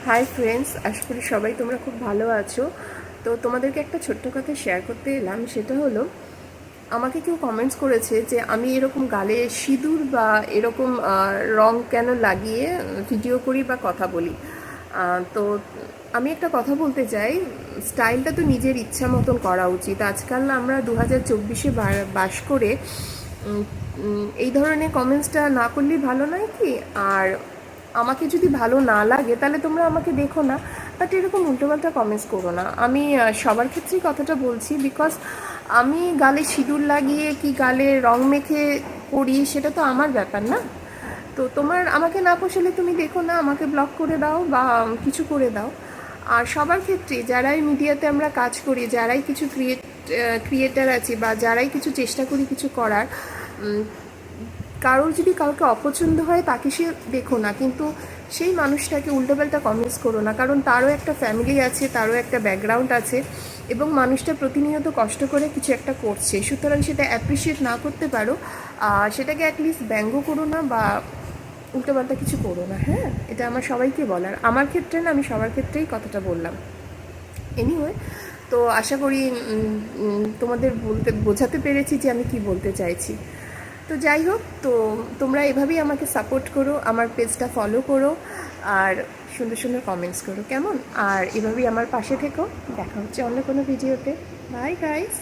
Hi friends, আশা করি সবাই তোমরা খুব ভালো আছো। তো তোমাদেরকে একটা ছোট্ট কথা শেয়ার করতে এলাম। সেটা হলো, আমাকে কেউ কমেন্টস করেছে যে আমি এরকম গালে সিঁদুর বা এরকম রং কেন লাগিয়ে ভিডিও করি বা কথা বলি। তো আমি একটা কথা বলতে চাই, স্টাইলটা তো নিজের ইচ্ছা মতন করা উচিত। আজকাল আমরা 2024-এ বাস করে এই ধরনের কমেন্টসটা না করলেই ভালো নয় কি? আর আমাকে যদি ভালো না লাগে তাহলে তোমরা আমাকে দেখো না, বাট এরকম উল্টোপাল্টা কমেন্টস করো না। আমি সবার ক্ষেত্রেই কথাটা বলছি, বিকজ আমি গালে সিঁদুর লাগিয়ে কি গালে রং মেখে করি সেটা তো আমার ব্যাপার না। তো তোমার আমাকে না পোষালে তুমি দেখো না, আমাকে ব্লক করে দাও বা কিছু করে দাও। আর সবার ক্ষেত্রে যারাই মিডিয়াতে আমরা কাজ করি, যারাই কিছু ক্রিয়েটার আছি বা যারাই কিছু চেষ্টা করি কিছু করার, কারোর যদি কাউকে অপছন্দ হয় তাকে সে দেখো না, কিন্তু সেই মানুষটাকে উল্টোপাল্টা কমেন্টস করো না, কারণ তারও একটা ফ্যামিলি আছে, তারও একটা ব্যাকগ্রাউন্ড আছে এবং মানুষটা প্রতিনিয়ত কষ্ট করে কিছু একটা করছে। সুতরাং সেটা অ্যাপ্রিসিয়েট না করতে পারো, সেটাকে অ্যাটলিস্ট ব্যঙ্গ করো না বা উল্টোপাল্টা কিছু করো না। হ্যাঁ, এটা আমার সবাইকে বলার, আমার ক্ষেত্রে না, আমি সবার ক্ষেত্রেই কথাটা বললাম। এনিওয়ে, তো আশা করি তোমাদের বোঝাতে পেরেছি যে আমি কি বলতে চাইছি। তো যাই হোক, তো তোমরা এভাবেই আমাকে সাপোর্ট করো, আমার পেজটা ফলো করো, আর সুন্দর সুন্দর কমেন্টস করো, কেমন? আর এভাবেই আমার পাশে থেকো। দেখা হচ্ছে অন্য কোনো ভিডিওতে। Bye guys.